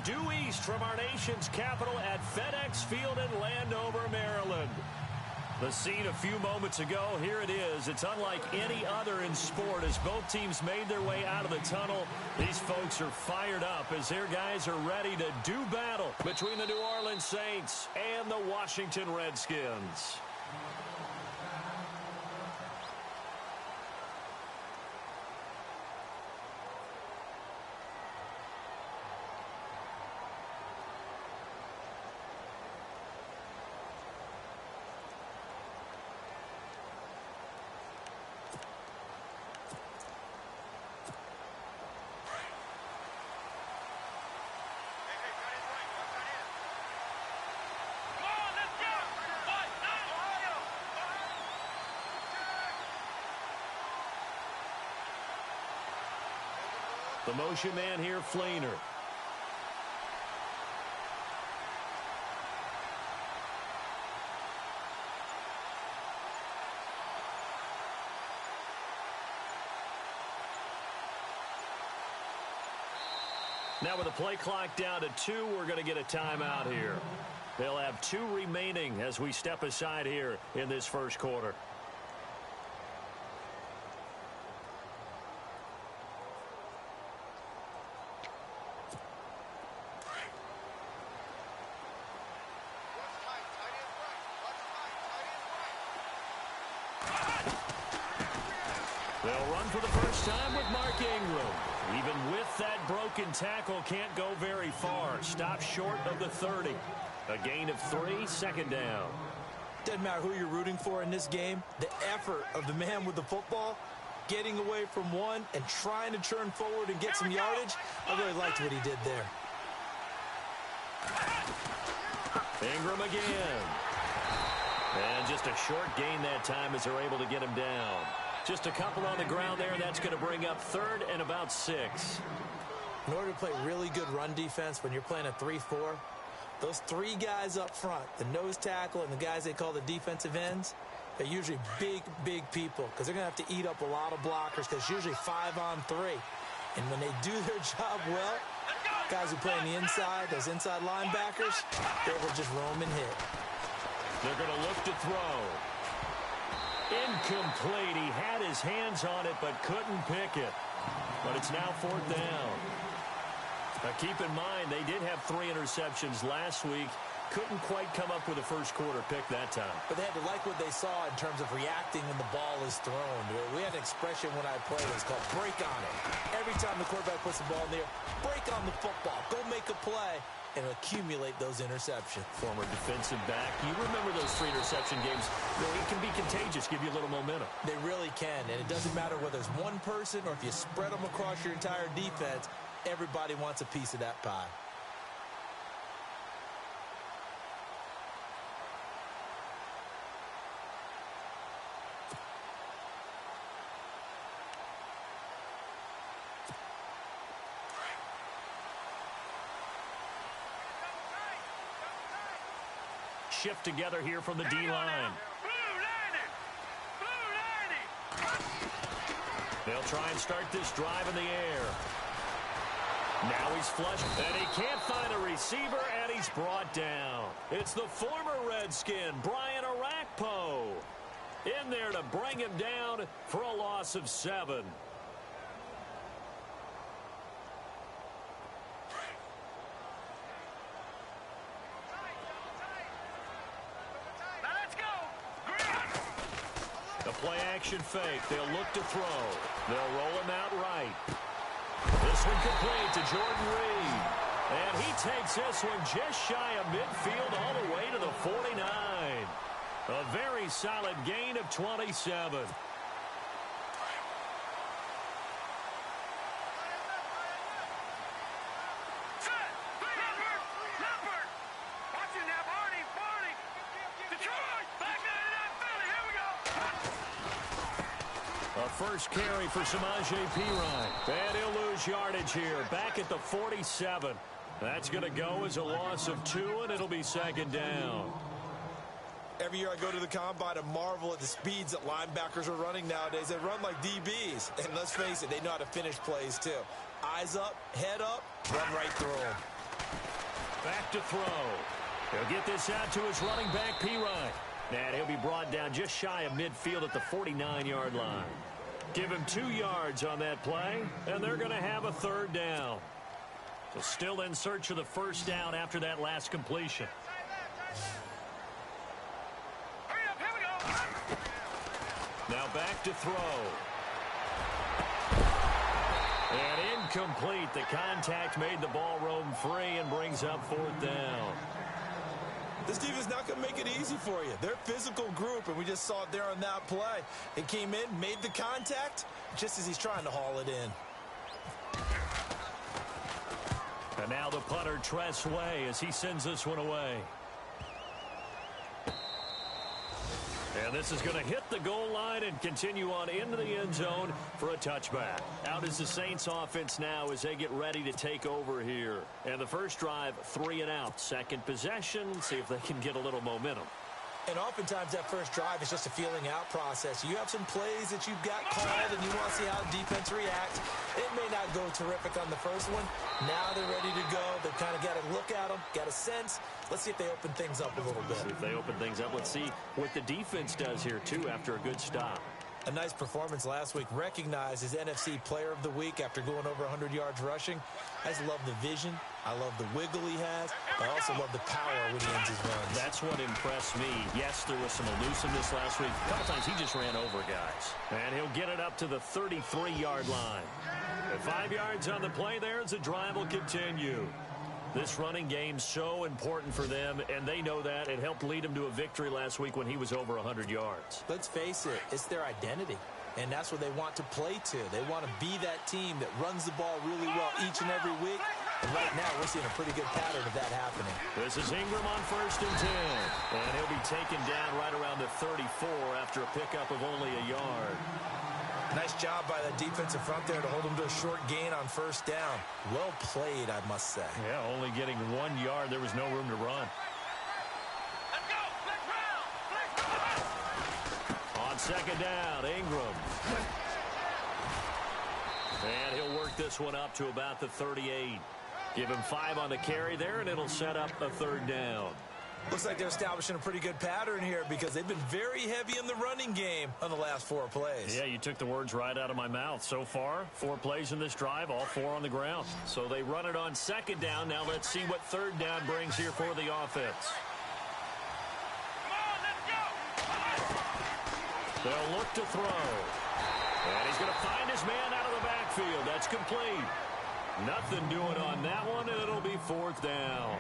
due east from our nation's capital at FedEx Field in Landover, Maryland. The scene a few moments ago, here it is. It's unlike any other in sport as both teams made their way out of the tunnel. These folks are fired up as their guys are ready to do battle between the New Orleans Saints and the Washington Redskins. The motion man here, Flainer. Now with the play clock down to 2, we're going to get a timeout here. They'll have 2 remaining as we step aside here in this first quarter. They'll run for the first time with Mark Ingram. Even with that broken tackle, can't go very far. Stop short of the 30. A gain of 3, second down. Doesn't matter who you're rooting for in this game. The effort of the man with the football, getting away from one and trying to turn forward and get some yardage, I really liked what he did there. Ingram again. And just a short gain that time as they're able to get him down. Just a couple on the ground there. That's going to bring up 3rd and about 6. In order to play really good run defense when you're playing a 3-4, those 3 guys up front, the nose tackle and the guys they call the defensive ends, they're usually big, big people because they're going to have to eat up a lot of blockers because it's usually 5 on 3. And when they do their job well, guys who play on the inside, those inside linebackers, they will just roam and hit. They're going to look to throw. Incomplete. He had his hands on it but couldn't pick it. But it's now 4th down. Now keep in mind, they did have 3 interceptions last week. Couldn't quite come up with a first quarter pick that time. But they had to like what they saw in terms of reacting when the ball is thrown. We had an expression when I played. It's called break on it. Every time the quarterback puts the ball in the air, break on the football. Go make a play and accumulate those interceptions. Former defensive back. You remember those 3 interception games. It can be contagious, give you a little momentum. They really can, and it doesn't matter whether it's one person or if you spread them across your entire defense, everybody wants a piece of that pie. Shift together here from the D-line. They'll try and start this drive in the air. Now he's flushed, and he can't find a receiver, and he's brought down. It's the former Redskin, Brian Arakpo, in there to bring him down for a loss of 7. Play action fake. They'll look to throw. They'll roll him out right. This one complete to Jordan Reed. And he takes this one just shy of midfield all the way to the 49. A very solid gain of 27. First carry for Samaje Perine. And he'll lose yardage here. Back at the 47. That's going to go as a loss of 2, and it'll be second down. Every year I go to the combine and marvel at the speeds that linebackers are running nowadays. They run like DBs. And let's face it, they know how to finish plays too. Eyes up, head up, run right through them. Back to throw. He'll get this out to his running back, Pirine. And he'll be brought down just shy of midfield at the 49-yard line. Give him 2 yards on that play, and they're going to have a third down. So still in search of the first down after that last completion. Now back to throw. And incomplete. The contact made the ball roam free and brings up 4th down. This defense is not going to make it easy for you. They're a physical group, and we just saw it there on that play. They came in, made the contact, just as he's trying to haul it in. And now the punter, Tress Way, as he sends this one away. And this is going to hit the goal line and continue on into the end zone for a touchback. Out is the Saints offense now as they get ready to take over here. And the first drive, 3 and out. Second possession, see if they can get a little momentum. And oftentimes that first drive is just a feeling out process. You have some plays that you've got called and you want to see how the defense reacts. It may not go terrific on the first one. Now they're ready to go. They've kind of got to look at them, got a sense. Let's see if they open things up a little bit. See if they open things up. Let's see what the defense does here, too, after a good stop. A nice performance last week. Recognized as NFC Player of the Week after going over 100 yards rushing. I just love the vision. I love the wiggle he has. I also love the power when he ends his runs. That's what impressed me. Yes, there was some elusiveness last week. A couple times he just ran over guys. And he'll get it up to the 33-yard line. And 5 yards on the play there as the drive will continue. This running game's so important for them, and they know that. It helped lead them to a victory last week when he was over 100 yards. Let's face it, it's their identity, and that's what they want to play to. They want to be that team that runs the ball really well each and every week, and right now we're seeing a pretty good pattern of that happening. This is Ingram on 1st and 10, and he'll be taken down right around the 34 after a pickup of only a yard. Nice job by the defensive front there to hold him to a short gain on 1st down. Well played, I must say. Yeah, only getting 1 yard. There was no room to run. Let's go! On 2nd down, Ingram. And he'll work this one up to about the 38. Give him 5 on the carry there, and it'll set up a 3rd down. Looks like they're establishing a pretty good pattern here because they've been very heavy in the running game on the last 4 plays. Yeah, you took the words right out of my mouth. So far, 4 plays in this drive, all 4 on the ground. So they run it on 2nd down. Now let's see what 3rd down brings here for the offense. Come on, let's go! They'll look to throw. And he's going to find his man out of the backfield. That's complete. Nothing doing on that one, and it'll be 4th down.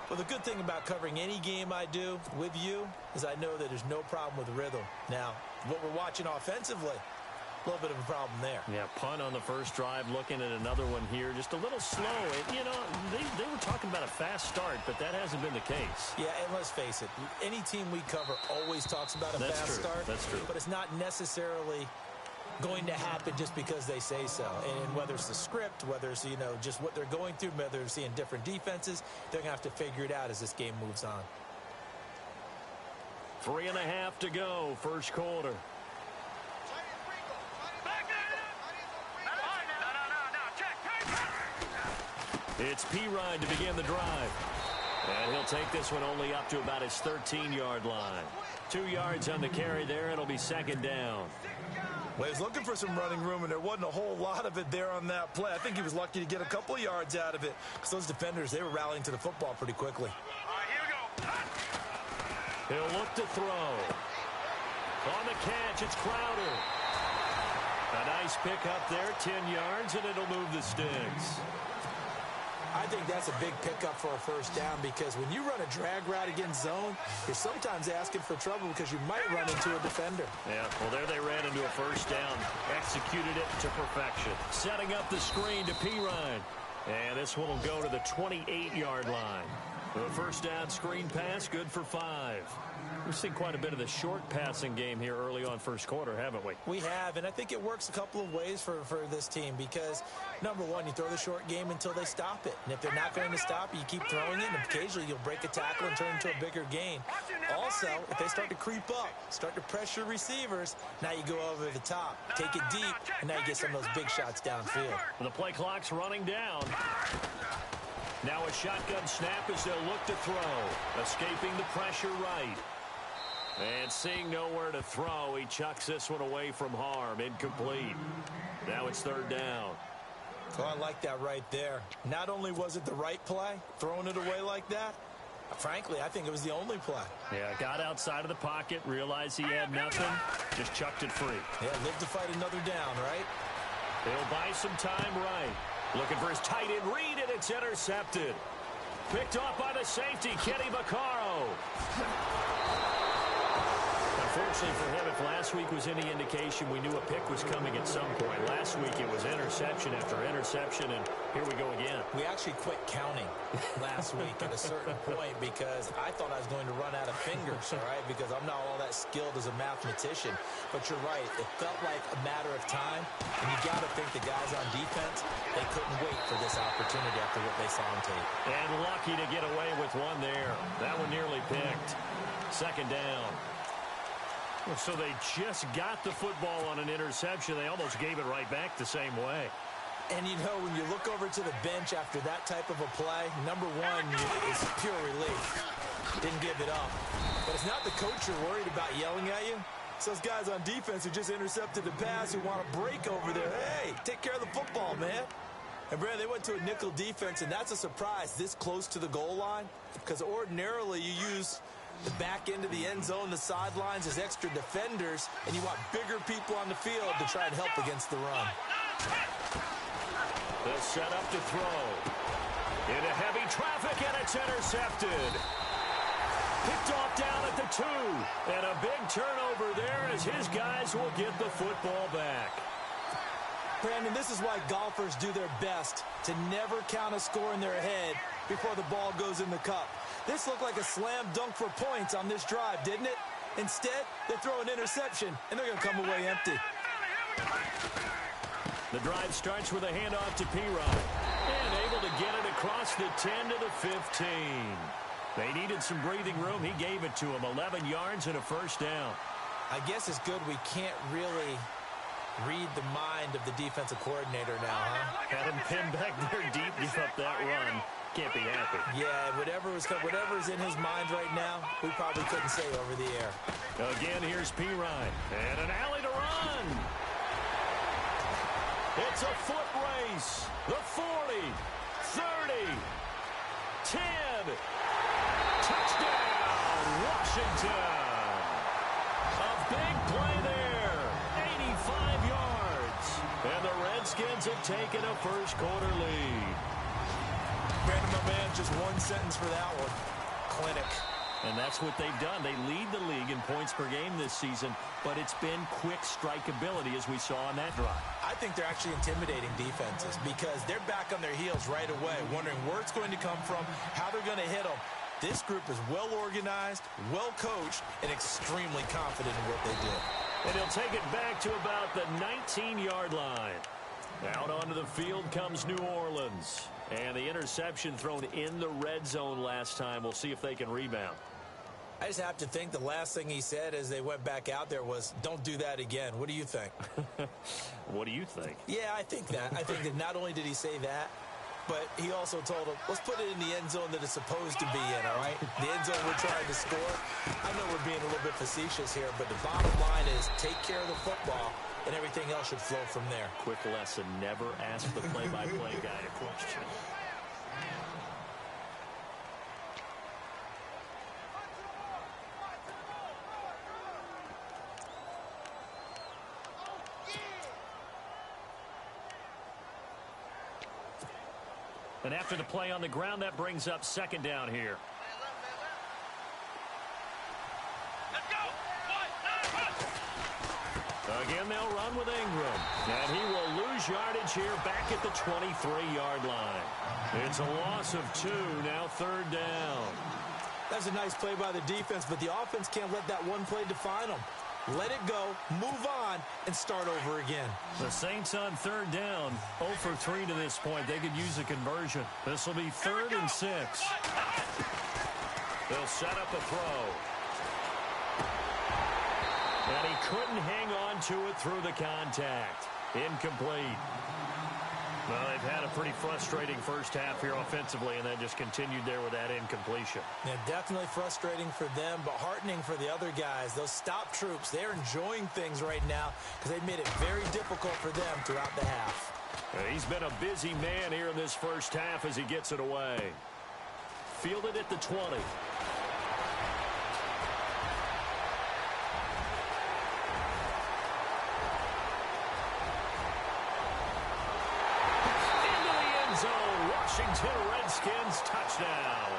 Well, the good thing about covering any game I do with you is I know that there's no problem with rhythm. Now, what we're watching offensively, a little bit of a problem there. Yeah, punt on the first drive, looking at another one here. Just a little slow. You know, they were talking about a fast start, but that hasn't been the case. Yeah, and let's face it, any team we cover always talks about a fast start. That's true. But it's not necessarily going to happen just because they say so. And whether it's the script, whether it's, you know, just what they're going through, whether they're seeing different defenses, they're going to have to figure it out as this game moves on. 3.5 to go, first quarter. It's Pirine to begin the drive. And he'll take this one only up to about his 13-yard line. 2 yards on the carry there. It'll be 2nd down. Well, he was looking for some running room, and there wasn't a whole lot of it there on that play. I think he was lucky to get a couple of yards out of it because those defenders, they were rallying to the football pretty quickly. All right, here we go. He'll look to throw. On the catch, it's Crowder. A nice pickup there, 10 yards, and it'll move the sticks. I think that's a big pickup for a first down because when you run a drag route against zone, you're sometimes asking for trouble because you might run into a defender. Yeah, well, there they ran into a first down. Executed it to perfection. Setting up the screen to Pirine. And this one will go to the 28-yard line. The first down screen pass, good for 5. We've seen quite a bit of the short passing game here early on first quarter, haven't we? We have, and I think it works a couple of ways for this team because, number one, you throw the short game until they stop it. And if they're not going to stop it, you keep throwing it, and occasionally you'll break a tackle and turn into a bigger gain. Also, if they start to creep up, start to pressure receivers, now you go over the top, take it deep, and now you get some of those big shots downfield. The play clock's running down. Now a shotgun snap as they'll look to throw. Escaping the pressure right. And seeing nowhere to throw, he chucks this one away from harm. Incomplete. Now it's third down. Oh, I like that right there. Not only was it the right play, throwing it away like that, frankly, I think it was the only play. Yeah, got outside of the pocket, realized he had nothing, just chucked it free. Yeah, live to fight another down, right? He'll buy some time right. Looking for his tight end read, and it's intercepted. Picked off by the safety, Kenny Vaccaro. Unfortunately for him, if last week was any indication, we knew a pick was coming at some point. Last week it was interception after interception, and here we go again. We actually quit counting last week at a certain point because I thought I was going to run out of fingers, all right, because I'm not all that skilled as a mathematician. But you're right. It felt like a matter of time, and you got to think the guys on defense, they couldn't wait for this opportunity after what they saw on tape. And lucky to get away with one there. That one nearly picked. Second down. So they just got the football on an interception. They almost gave it right back the same way. And, you know, when you look over to the bench after that type of a play, number one, it's pure relief. Didn't give it up. But it's not the coach you're worried about yelling at you. It's those guys on defense who just intercepted the pass who want to break over there. Hey, take care of the football, man. And, Brad, they went to a nickel defense, and that's a surprise this close to the goal line because ordinarily you use the back end of the end zone, the sidelines as extra defenders, and you want bigger people on the field to try and help against the run. They'll set up to throw. Into heavy traffic, and it's intercepted. Picked off down at the 2. And a big turnover there as his guys will get the football back. Brandon, this is why golfers do their best to never count a score in their head before the ball goes in the cup. This looked like a slam dunk for points on this drive, didn't it? Instead, they throw an interception, and they're going to come away empty. The drive starts with a handoff to P-Rod. And able to get it across the 10 to the 15. They needed some breathing room. He gave it to them. 11 yards and a first down. I guess it's good we can't really read the mind of the defensive coordinator now, huh? Had him pinned back there deep, give up that run. Can't be happy. Yeah, whatever's in his mind right now, we probably couldn't say over the air. Again, here's P-Ryan. And an alley to run. It's a foot race. The 40, 30, 10. Touchdown, Washington. A big play there. 85 yards. And the Redskins have taken a first quarter lead. Brandon, my man, just one sentence for that one. Clinic. And that's what they've done. They lead the league in points per game this season, but it's been quick strikeability as we saw on that drive. I think they're actually intimidating defenses because they're back on their heels right away, wondering where it's going to come from, how they're going to hit them. This group is well organized, well coached, and extremely confident in what they do. And he'll take it back to about the 19-yard line. Out onto the field comes New Orleans. And the interception thrown in the red zone last time. We'll see if they can rebound. I just have to think the last thing he said as they went back out there was, don't do that again. What do you think? What do you think? Yeah, I think that. I think that not only did he say that, but he also told them, let's put it in the end zone that it's supposed to be in, all right? The end zone we're trying to score. I know we're being a little bit facetious here, but the bottom line is take care of the football, and everything else should flow from there. Quick lesson, never ask the play-by-play guy a question. And after the play on the ground, that brings up second down here. Let's go. Again, they'll run with Ingram. And he will lose yardage here back at the 23-yard line. It's a loss of 2, now third down. That's a nice play by the defense, but the offense can't let that one play define them. Let it go, move on, and start over again. The Saints on third down, 0 for 3 to this point. They could use a conversion. This will be 3rd and 6. They'll set up a throw. And he couldn't hang on to it through the contact. Incomplete. Well, they've had a pretty frustrating first half here offensively, and then just continued there with that incompletion. Yeah, definitely frustrating for them, but heartening for the other guys. Those stop troops, they're enjoying things right now because they've made it very difficult for them throughout the half. He's been a busy man here in this first half as he gets it away. Fielded at the 20. Washington Redskins touchdown.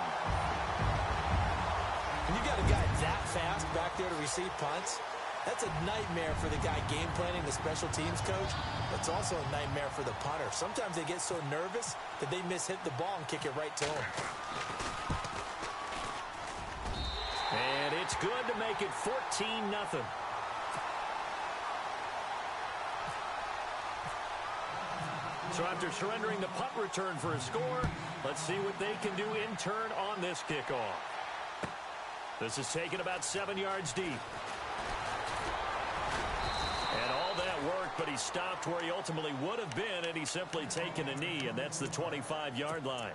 When you got a guy that fast back there to receive punts, that's a nightmare for the guy game planning, the special teams coach. It's also a nightmare for the punter. Sometimes they get so nervous that they mishit the ball and kick it right to him. And it's good to make it 14-0. So after surrendering the punt return for a score, let's see what they can do in turn on this kickoff. This is taken about 7 yards deep. And all that worked, but he stopped where he ultimately would have been had he simply taken a knee, and that's the 25-yard line.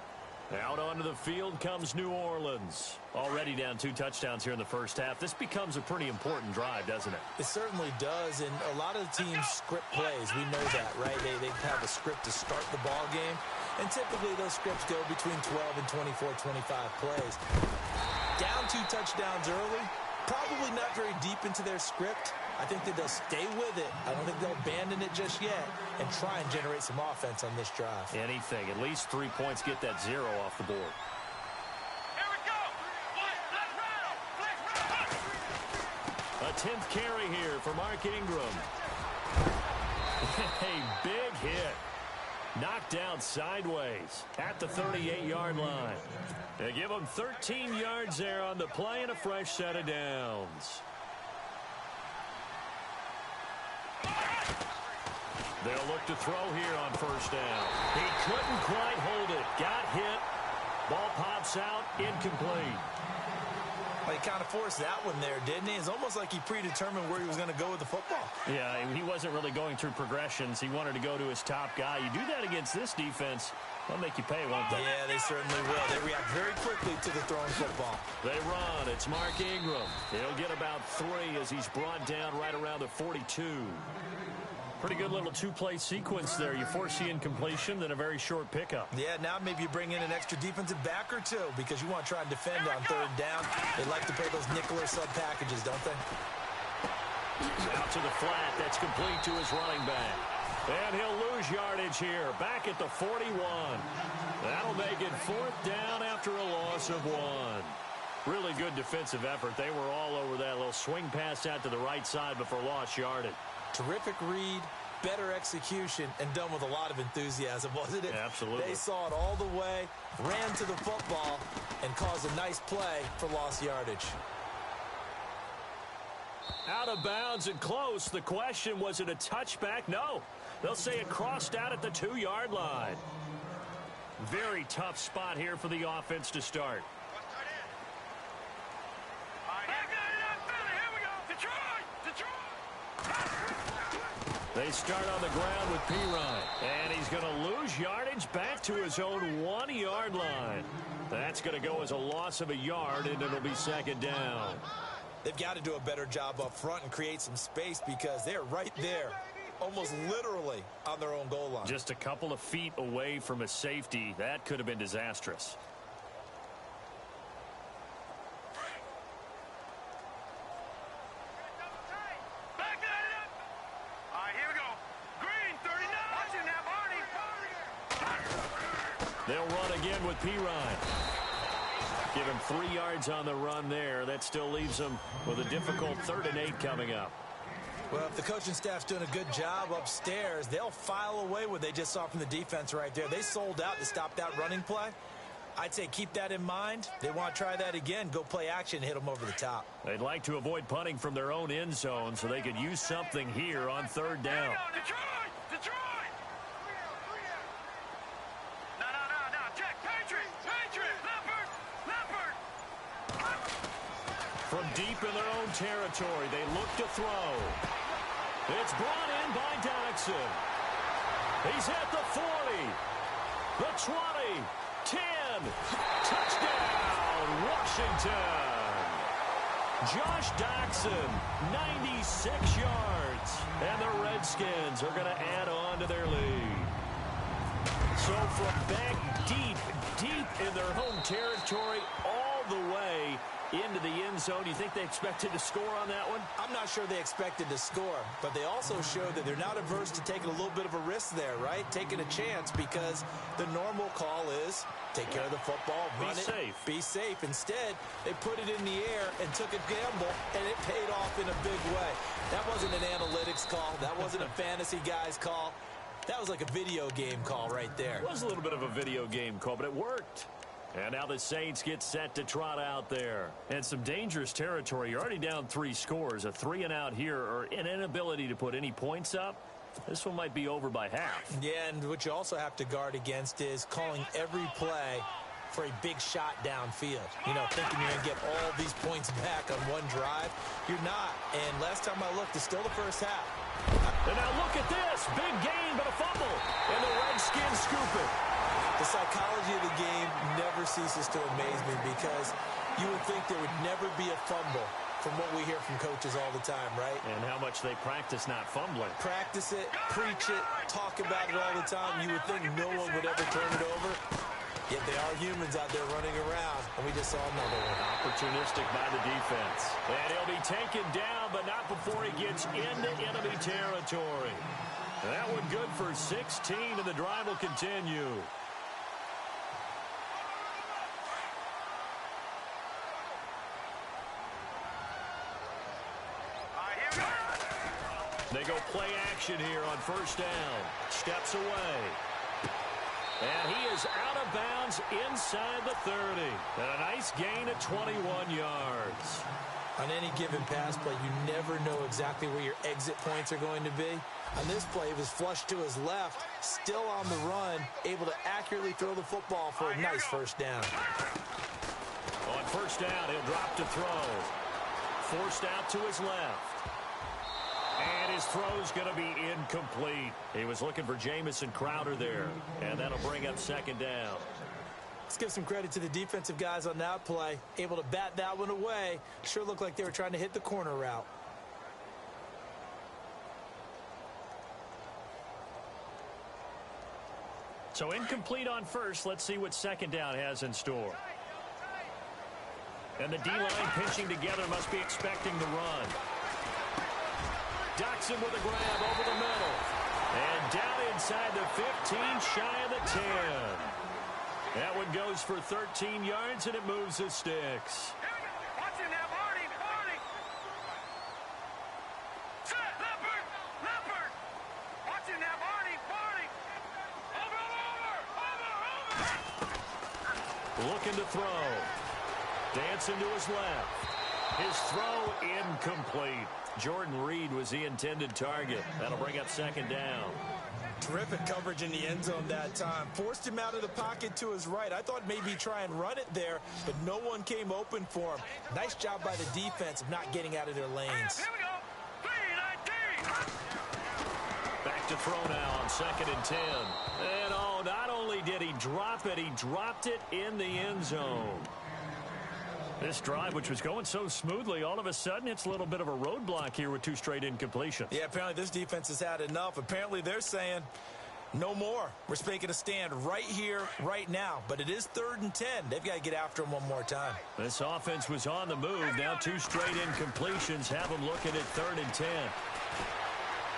Out onto the field comes New Orleans. Already down 2 touchdowns here in the first half. This becomes a pretty important drive, doesn't it? It certainly does, and a lot of the teams script plays. We know that, right? They have a script to start the ball game, and typically those scripts go between 12 and 24, 25 plays. Down 2 touchdowns early, probably not very deep into their script. I think that they'll stay with it. I don't think they'll abandon it just yet and try and generate some offense on this drive. Anything. At least 3 points, get that 0 off the board. Here we go. A 10th carry here for Mark Ingram. A big hit. Knocked down sideways at the 38-yard line. They give him 13 yards there on the play and a fresh set of downs. They'll look to throw here on first down. He couldn't quite hold it. Got hit. Ball pops out. Incomplete. Well, he kind of forced that one there, didn't he? It's almost like he predetermined where he was going to go with the football. Yeah, he wasn't really going through progressions. He wanted to go to his top guy. You do that against this defense, they'll make you pay, won't they? Yeah, they certainly will. They react very quickly to the throwing football. They run. It's Mark Ingram. He'll get about 3 as he's brought down right around the 42. Pretty good little 2-play sequence there. You force the incompletion, then a very short pickup. Yeah, now maybe you bring in an extra defensive back or 2 because you want to try and defend on 3rd down. They like to play those nickel or sub packages, don't they? Out to the flat. That's complete to his running back. And he'll lose yardage here. Back at the 41. That'll make it 4th down after a loss of 1. Really good defensive effort. They were all over that little swing pass out to the right side before lost yardage. Terrific read, better execution, and done with a lot of enthusiasm, wasn't it? Absolutely. They saw it all the way, ran to the football, and caused a nice play for lost yardage. Out of bounds and close. The question, was it a touchback? No. They'll say it crossed out at the 2-yard line. Very tough spot here for the offense to start. They start on the ground with Pirine. And he's going to lose yardage back to his own 1-yard line. That's going to go as a loss of a yard, and it'll be 2nd down. They've got to do a better job up front and create some space because they're right there, almost literally on their own goal line. Just a couple of feet away from a safety. That could have been disastrous. They'll run again with Pirine. Give him 3 yards on the run there. That still leaves him with a difficult 3rd and 8 coming up. Well, if the coaching staff's doing a good job upstairs, they'll file away what they just saw from the defense right there. They sold out to stop that running play. I'd say keep that in mind. They want to try that again. Go play action, hit them over the top. They'd like to avoid punting from their own end zone so they could use something here on 3rd down. Detroit! From deep in their own territory, they look to throw. It's brought in by Dodson. He's at the 40, the 20, 10. Touchdown, Washington. Josh Doctson, 96 yards. And the Redskins are going to add on to their lead. So from back deep in their home territory, all the way into the end zone. Do you think they expected to score on that one? I'm not sure they expected to score, but they also showed that they're not averse to taking a little bit of a risk there, right? Taking a chance, because the normal call is take care of the football, run it, be safe. Instead, they put it in the air and took a gamble, and it paid off in a big way. That wasn't an analytics call. That wasn't a fantasy guy's call. That was like a video game call right there. It was a little bit of a video game call, but it worked. And now the Saints get set to trot out there. And some dangerous territory. You're already down 3 scores. A 3-and-out here, or an inability to put any points up. This one might be over by half. Yeah, and what you also have to guard against is calling every play for a big shot downfield. You know, thinking you're going to get all these points back on one drive. You're not. And last time I looked, it's still the first half. And now look at this. Big gain, but a fumble. And the Redskins scoop it. The psychology of the game never ceases to amaze me, because you would think there would never be a fumble from what we hear from coaches all the time, right? And how much they practice not fumbling. Practice it, preach it, talk about it all the time. You would think no one would ever turn it over. Yet they are humans out there running around, and we just saw another one. Opportunistic by the defense. And he'll be taken down, but not before he gets into enemy territory. That one good for 16, and the drive will continue. They go play action here on first down. Steps away. And he is out of bounds inside the 30. And a nice gain of 21 yards. On any given pass play, you never know exactly where your exit points are going to be. On this play, it was flushed to his left, still on the run, able to accurately throw the football for a nice first down. On first down, he'll drop to throw. Forced out to his left. And his throw's going to be incomplete. He was looking for Jamison Crowder there. And that'll bring up second down. Let's give some credit to the defensive guys on that play. Able to bat that one away. Sure looked like they were trying to hit the corner route. So incomplete on first. Let's see what second down has in store. And the D-line pinching together, must be expecting the run. Doctson with a grab over the middle. And down inside the 15, shy of the 10. That one goes for 13 yards, and it moves the sticks. Watch him now, Marty. Set, Leopard. Watch him now, Marty. Over. Looking to throw. Dancing to his left. His throw incomplete. Jordan Reed was the intended target. That'll bring up second down. Terrific coverage in the end zone that time. Forced him out of the pocket to his right. I thought maybe try and run it there, but no one came open for him. Nice job by the defense of not getting out of their lanes. Here we go. 3-19. Back to throw now on second and 10. And oh, not only did he drop it, he dropped it in the end zone. This drive, which was going so smoothly, all of a sudden it's a little bit of a roadblock here with 2 straight incompletions. Yeah, apparently this defense has had enough. Apparently they're saying no more. We're making a stand right here, right now. But it is 3rd and 10. They've got to get after him one more time. This offense was on the move. Now 2 straight incompletions have him looking at 3rd and 10.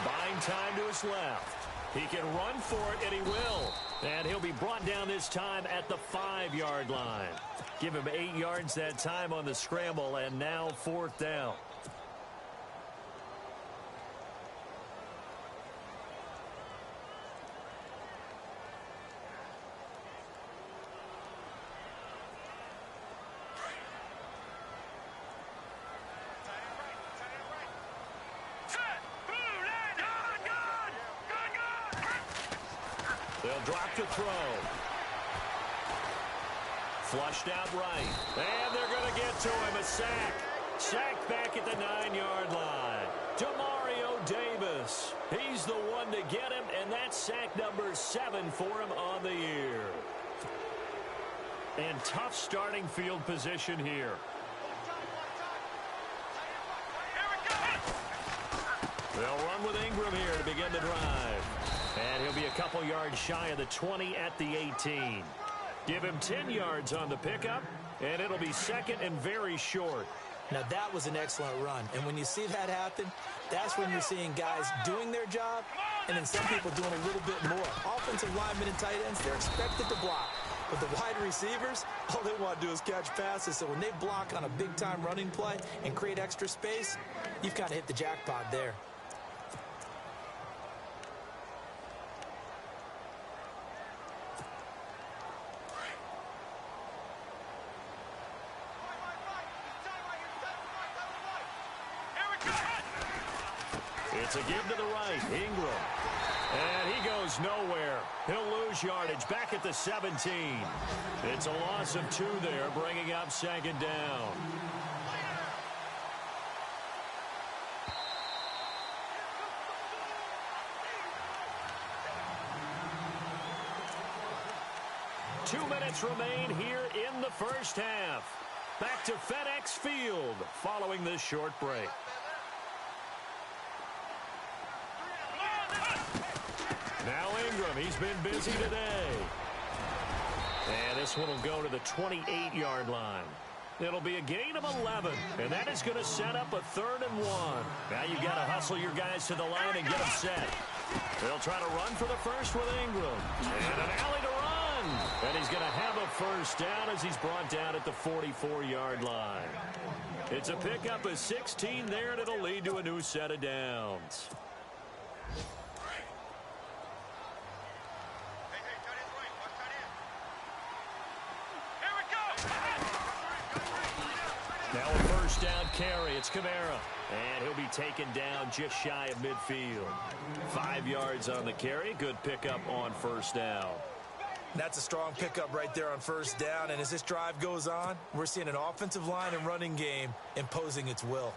Buying time to his left. He can run for it, and he will. And he'll be brought down this time at the 5-yard line. Give him 8 yards that time on the scramble, and now 4th down. They'll drop to throw. Flushed out right. And they're going to get to him. A sack. Sacked back at the 9-yard line. Demario Davis. He's the one to get him, and that's sack number 7 for him on the year. And tough starting field position here. They'll run with Ingram here to begin the drive. And he'll be a couple yards shy of the 20 at the 18. Give him 10 yards on the pickup, and it'll be second and very short. Now, that was an excellent run. And when you see that happen, that's when you're seeing guys doing their job and then some people doing a little bit more. Offensive linemen and tight ends, they're expected to block. But the wide receivers, all they want to do is catch passes. So when they block on a big-time running play and create extra space, you've kind of hit the jackpot there. It's a give to the right, Ingram. And he goes nowhere. He'll lose yardage back at the 17. It's a loss of 2 there, bringing up second down. Two minutes remain here in the first half. Back to FedEx Field following this short break. Now Ingram, he's been busy today. And this one will go to the 28-yard line. It'll be a gain of 11, and that is going to set up a 3rd and 1. Now you've got to hustle your guys to the line and get them set. They'll try to run for the first with Ingram. And an alley to run. And he's going to have a first down as he's brought down at the 44-yard line. It's a pickup of 16 there, and it'll lead to a new set of downs. Now a first down carry. It's Kamara. And he'll be taken down just shy of midfield. 5 yards on the carry. Good pickup on first down. That's a strong pickup right there on first down. And as this drive goes on, we're seeing an offensive line and running game imposing its will.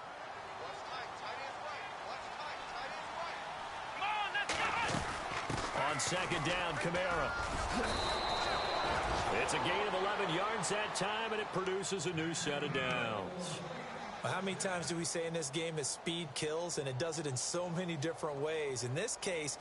On second down, Kamara. It's a gain of 11 yards that time, and it produces a new set of downs. Well, how many times do we say in this game that speed kills, and it does it in so many different ways? In this case,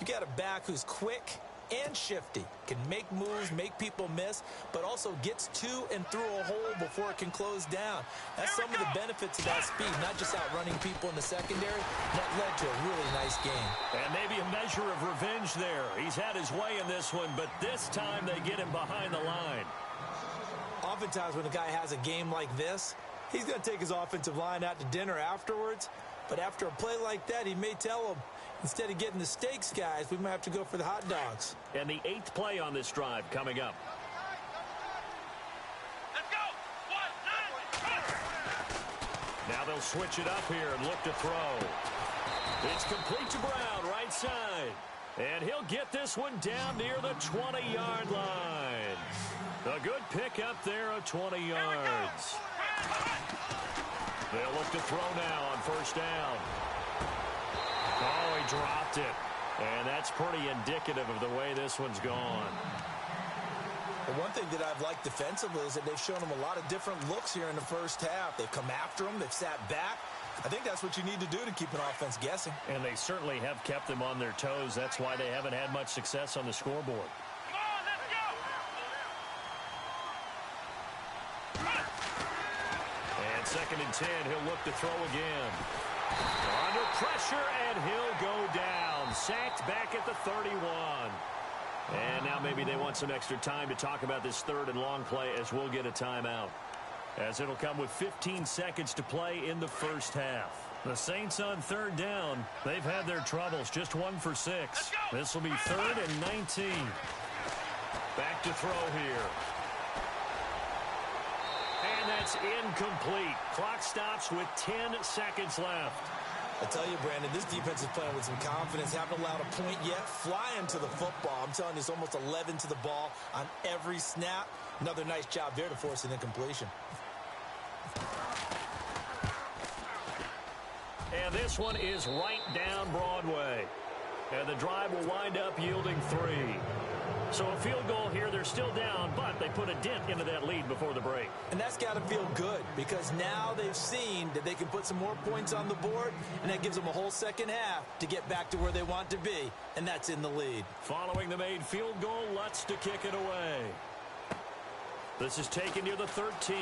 you got a back who's quick and shifty, can make moves, make people miss, but also gets to and through a hole before it can close down. That's some of the benefits of that speed, not just outrunning people in the secondary. That led to a really nice game. And maybe a measure of revenge there. He's had his way in this one, but this time they get him behind the line. Oftentimes when a guy has a game like this, he's going to take his offensive line out to dinner afterwards. But after a play like that, he may tell them, instead of getting the steaks, guys, we might have to go for the hot dogs. And the 8th play on this drive coming up. Let's go. Now they'll switch it up here and look to throw. It's complete to Brown, right side. And he'll get this one down near the 20-yard line. A good pickup there of 20 yards. They'll look to throw now on first down. Oh, he dropped it. And that's pretty indicative of the way this one's gone. Well, one thing that I've liked defensively is that they've shown them a lot of different looks here in the first half. They've come after them. They've sat back. I think that's what you need to do to keep an offense guessing. And they certainly have kept them on their toes. That's why they haven't had much success on the scoreboard. Come on, let's go. And 2nd and 10, he'll look to throw again. Under pressure, and he'll go down. Sacked back at the 31. And now maybe they want some extra time to talk about this 3rd and long play as we'll get a timeout. As it'll come with 15 seconds to play in the first half. The Saints on 3rd down. They've had their troubles. Just 1 for 6. This will be 3rd and 19. Back to throw here. And that's incomplete. Clock stops with 10 seconds left. I tell you, Brandon, this defense is playing with some confidence. Haven't allowed a point yet. Flying to the football. I'm telling you, it's almost 11 to the ball on every snap. Another nice job there to force an incompletion. And this one is right down Broadway. And the drive will wind up yielding 3. So a field goal here. They're still down, but they put a dent into that lead before the break. And that's got to feel good because now they've seen that they can put some more points on the board, and that gives them a whole second half to get back to where they want to be, and that's in the lead. Following the made field goal, Lutz to kick it away. This is taken near the 13.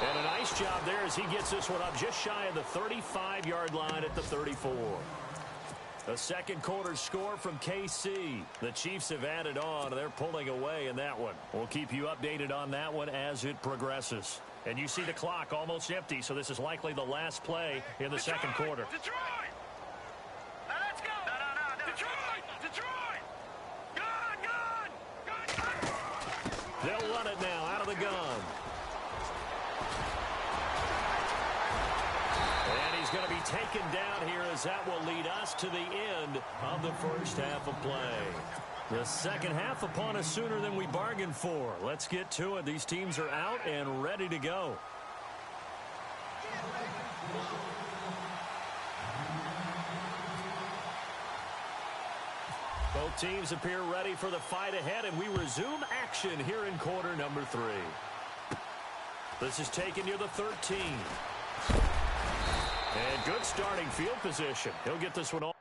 And a nice job there as he gets this one up just shy of the 35-yard line at the 34. A second quarter score from KC. The Chiefs have added on. They're pulling away in that one. We'll keep you updated on that one as it progresses. And you see the clock almost empty, so this is likely the last play in the second quarter. Detroit! Now let's go! No. Detroit! Detroit! Gun! They'll run it now out of the gun. And he's going to be taken down here as that will lead us to the end of the first half of play. The second half upon us sooner than we bargained for. Let's get to it. These teams are out and ready to go. Both teams appear ready for the fight ahead, and we resume action here in quarter number 3. This is taken near the 13. And good starting field position. He'll get this one off.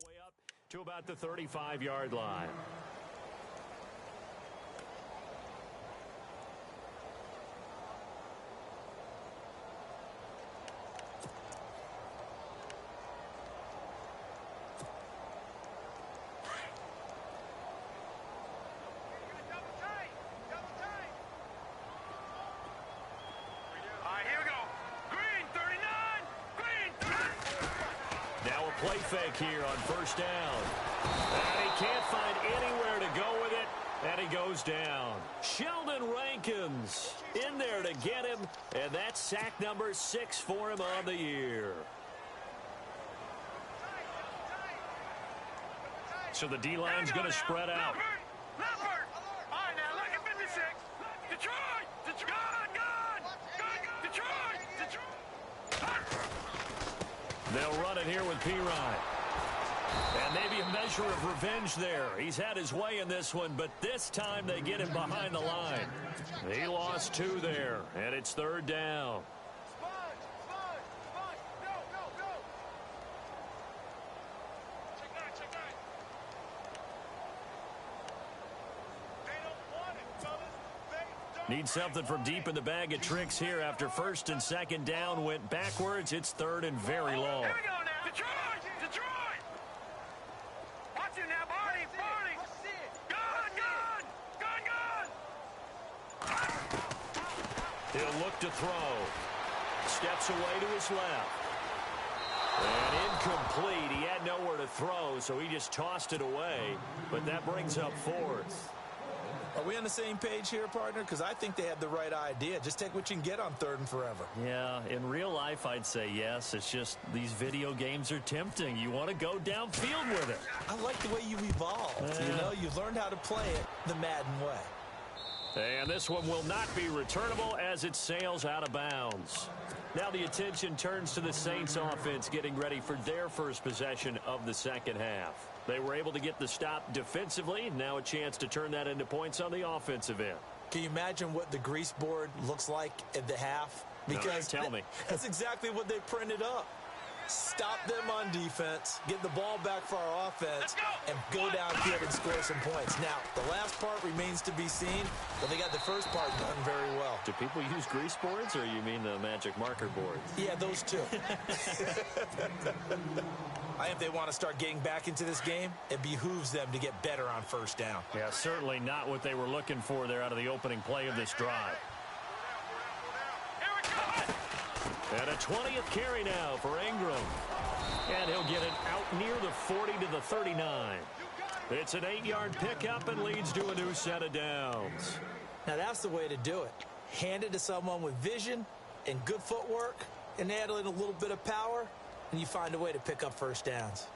Way up to about the 35-yard line. Play fake here on first down. And he can't find anywhere to go with it, and he goes down. Sheldon Rankins in there to get him, and that's sack number 6 for him on the year. So the D-line's going to spread out. Leopard! All right, now look at 56. Detroit! They'll run it here with P-Ryan. And maybe a measure of revenge there. He's had his way in this one, but this time they get him behind the line. He lost 2 there, and it's third down. Need something from deep in the bag of tricks here after first and second down went backwards. It's third and very long. Here we go now. Detroit! Watch it now, Barney! Gun! He'll look to throw. Steps away to his left. And incomplete. He had nowhere to throw, so he just tossed it away. But that brings up fourth. Are we on the same page here, partner? Because I think they had the right idea. Just take what you can get on third and forever. Yeah, in real life, I'd say yes. It's just these video games are tempting. You want to go downfield with it. I like the way you evolved. You know, you've learned how to play it the Madden way. And this one will not be returnable as it sails out of bounds. Now the attention turns to the Saints offense getting ready for their first possession of the second half. They were able to get the stop defensively. Now a chance to turn that into points on the offensive end. Can you imagine what the grease board looks like at the half? Because no, tell me. That's exactly what they printed up. Stop them on defense, get the ball back for our offense, and go downfield and score some points. Now, the last part remains to be seen, but they got the first part done very well. Do people use grease boards, or you mean the magic marker boards? Yeah, those two. I think they want to start getting back into this game. It behooves them to get better on first down. Yeah, certainly not what they were looking for there out of the opening play of this drive. And a 20th carry now for Ingram. And he'll get it out near the 40 to the 39. It's an 8-yard pickup and leads to a new set of downs. Now that's the way to do it. Hand it to someone with vision and good footwork and add in a little bit of power, and you find a way to pick up first downs.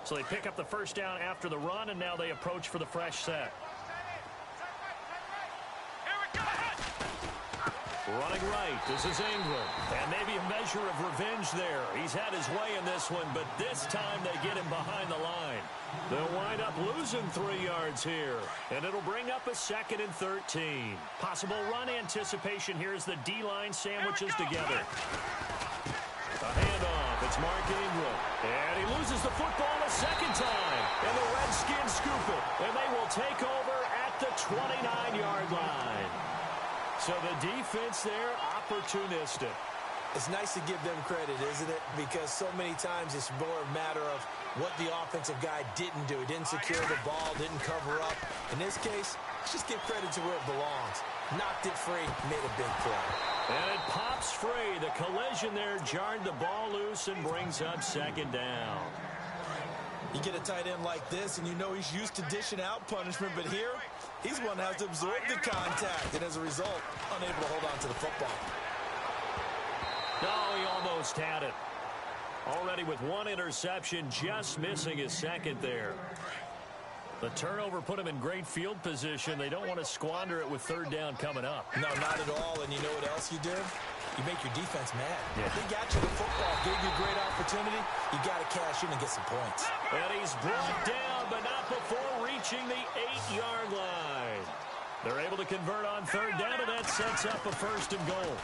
So they pick up the first down after the run, and now they approach for the fresh set. Running right, this is Ingram. And maybe a measure of revenge there. He's had his way in this one, but this time they get him behind the line. They'll wind up losing 3 yards here, and it'll bring up a 2nd and 13. Possible run anticipation here as the D-line sandwiches together. A handoff, it's Mark Ingram. And he loses the football a second time. And the Redskins scoop it, and they will take over at the 29-yard line. So the defense there, opportunistic. It's nice to give them credit, isn't it? Because so many times it's more a matter of what the offensive guy didn't do. He didn't secure the ball, didn't cover up. In this case, let's just give credit to where it belongs. Knocked it free, made a big play. And it pops free. The collision there jarred the ball loose and brings up 2nd down. You get a tight end like this, and you know he's used to dishing out punishment, but here, he's one that has to absorb the contact, and as a result, unable to hold on to the football. Oh, he almost had it. Already with 1 interception, just missing his 2nd there. The turnover put him in great field position. They don't want to squander it with 3rd down coming up. No, not at all, and you know what else you do? You make your defense mad. Yeah. They got you the football, gave you a great opportunity. You got to cash in and get some points. And he's brought down, but not before reaching the 8-yard line. They're able to convert on 3rd down, and that sets up a 1st and goal.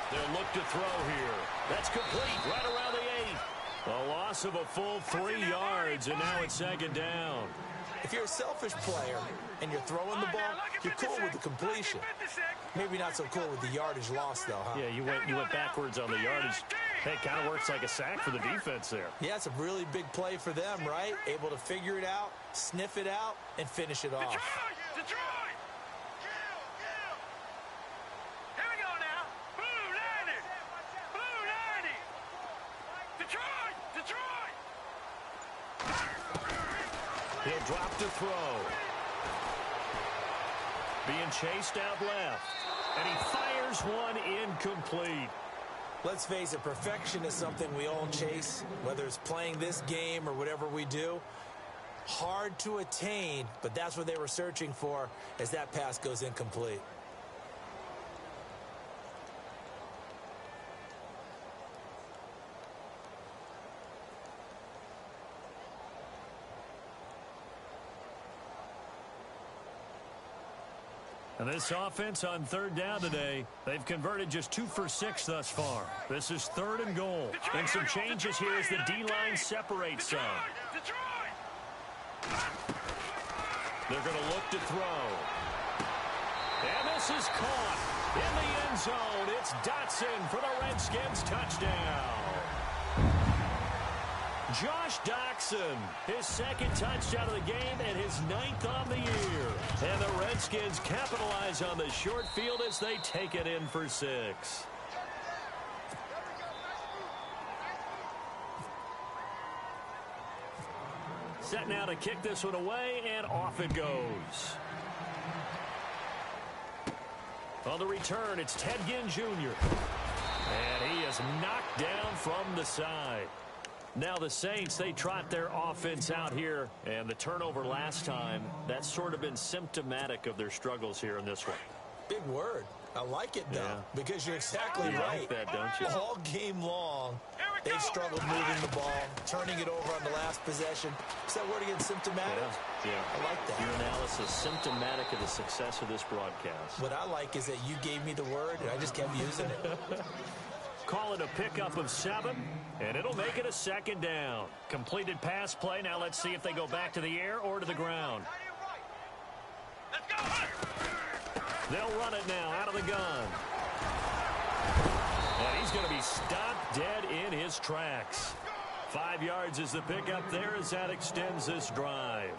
They'll look to throw here. That's complete right around the 8. A loss of a full 3 yards, and now it's 2nd down. If you're a selfish player and you're throwing the ball, you're cool with the completion. Maybe not so cool with the yardage loss, though, huh? Yeah, you went backwards on the yardage. Hey, it kind of works like a sack for the defense there. Yeah, it's a really big play for them, right? Able to figure it out, sniff it out, and finish it off. Detroit! Here we go now. Blue 90! Blue 90! Detroit! He'll drop to throw. Being chased out left. And he fires one incomplete. Let's face it, perfection is something we all chase, whether it's playing this game or whatever we do. Hard to attain, but that's what they were searching for as that pass goes incomplete. And this offense on 3rd down today, they've converted just 2 for 6 thus far. This is 3rd and goal. And some changes here as the D-line separates some. They're going to look to throw. And this is caught in the end zone. It's Dotson for the Redskins touchdown. Josh Doctson, his 2nd touchdown of the game and his 9th on the year. And the Redskins capitalize on the short field as they take it in for 6. Set now to kick this one away, and off it goes. On the return, it's Ted Ginn Jr. And he is knocked down from the side. Now the Saints, they trot their offense out here, and the turnover last time, that's sort of been symptomatic of their struggles here in this one. Big word. I like it, though, because you're exactly you right. Like that, don't you? All game long, they've struggled moving the ball, turning it over on the last possession. Is that word again, symptomatic? Yeah. I like that. Your analysis, symptomatic of the success of this broadcast. What I like is that you gave me the word, and I just kept using it. Call it a pickup of 7, and it'll make it a 2nd down. Completed pass play. Now let's see if they go back to the air or to the ground. Let's go! They'll run it now out of the gun. And he's going to be stopped dead in his tracks. 5 yards is the pickup there as that extends this drive.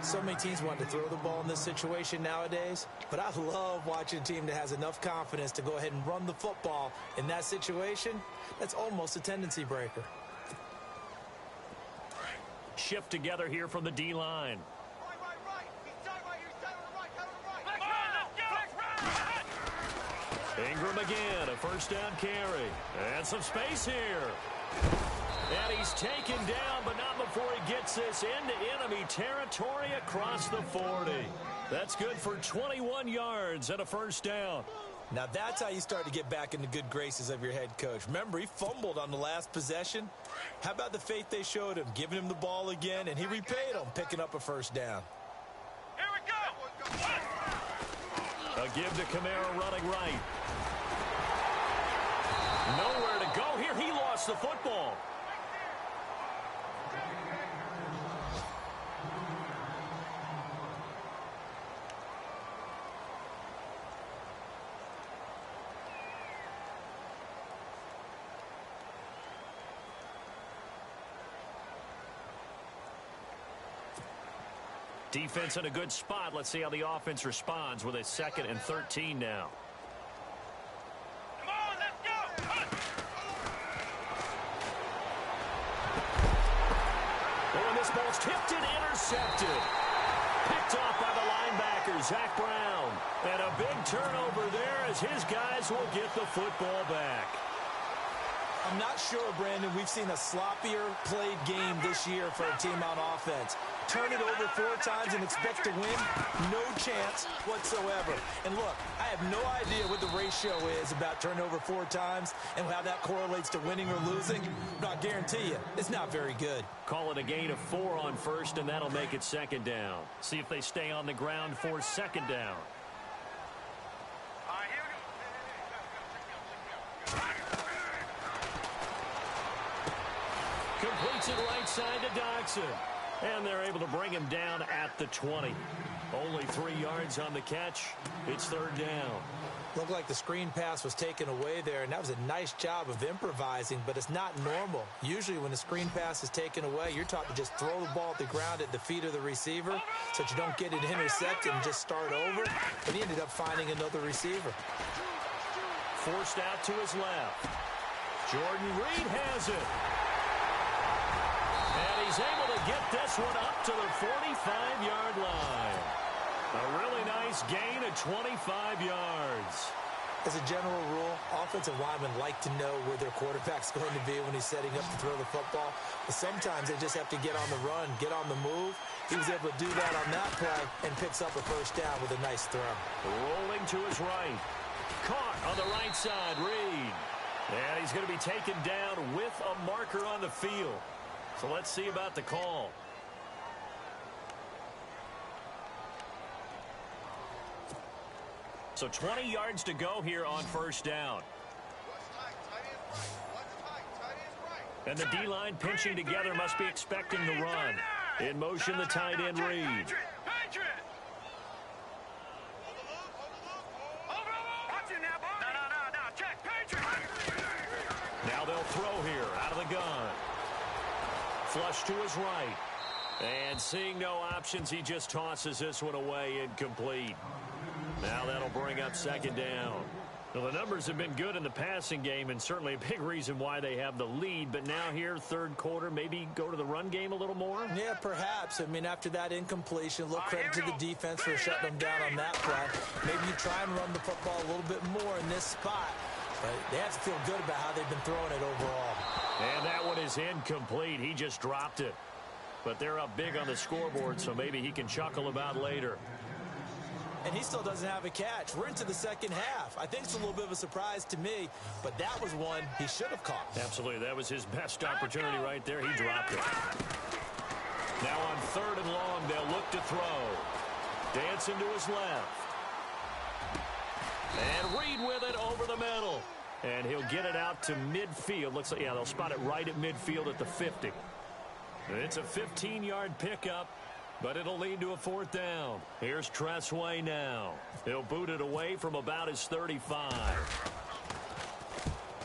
So many teams want to throw the ball in this situation nowadays, but I love watching a team that has enough confidence to go ahead and run the football in that situation. That's almost a tendency breaker. Shift together here from the D-line. Ingram again, a first down carry. And some space here. And he's taken down, but not before he gets this into enemy territory across the 40. That's good for 21 yards and a first down. Now that's how you start to get back in the good graces of your head coach. Remember, he fumbled on the last possession. How about the faith they showed him, giving him the ball again, and he repaid them, picking up a first down. Here we go. A give to Kamara running right. Nowhere to go here. He lost the football. Defense in a good spot. Let's see how the offense responds with a 2nd and 13 now. Come on, let's go. Oh, and this ball's tipped and intercepted. Picked off by the linebacker, Zach Brown. And a big turnover there as his guys will get the football back. I'm not sure, Brandon, we've seen a sloppier played game this year for a team on offense. Turn it over 4 times and expect to win? No chance whatsoever. And look, I have no idea what the ratio is about turnover 4 times and how that correlates to winning or losing. But I guarantee you, it's not very good. Call it a gain of 4 on first, and that'll make it 2nd down. See if they stay on the ground for 2nd down. All right, here we go. Completes it right side to Dodson. And they're able to bring him down at the 20. Only 3 yards on the catch. It's 3rd down. Looked like the screen pass was taken away there, and that was a nice job of improvising, but it's not normal. Usually when the screen pass is taken away, you're taught to just throw the ball at the ground at the feet of the receiver so that you don't get it intercepted and just start over. But he ended up finding another receiver. Forced out to his left. Jordan Reed has it. And he's able to get this one up to the 45-yard line. A really nice gain of 25 yards. As a general rule, offensive linemen like to know where their quarterback's going to be when he's setting up to throw the football. But sometimes they just have to get on the run, get on the move. He was able to do that on that play and picks up a first down with a nice throw. Rolling to his right. Caught on the right side, Reed. And he's going to be taken down with a marker on the field. So let's see about the call. So 20 yards to go here on first down. And the D-line pinching together must be expecting the run. In motion, the tight end, Reed. Now they'll throw here out of the gun. Flush to his right. And seeing no options, he just tosses this one away, incomplete. Now that'll bring up 2nd down. Well, the numbers have been good in the passing game, and certainly a big reason why they have the lead. But now here, 3rd quarter, maybe go to the run game a little more? Yeah, perhaps. I mean, after that incompletion, look, credit to the defense for shutting them down on that play. Maybe you try and run the football a little bit more in this spot. But they have to feel good about how they've been throwing it overall. And that one is incomplete. He just dropped it. But they're up big on the scoreboard, so maybe he can chuckle about later. And he still doesn't have a catch. We're into the 2nd half. I think it's a little bit of a surprise to me, but that was one he should have caught. Absolutely. That was his best opportunity right there. He dropped it. Now on 3rd and long, they'll look to throw. Dancing to his left. And Reed with it over the middle. And he'll get it out to midfield. Looks like, yeah, they'll spot it right at midfield at the 50. It's a 15-yard pickup, but it'll lead to a 4th down. Here's Tressway now. He'll boot it away from about his 35.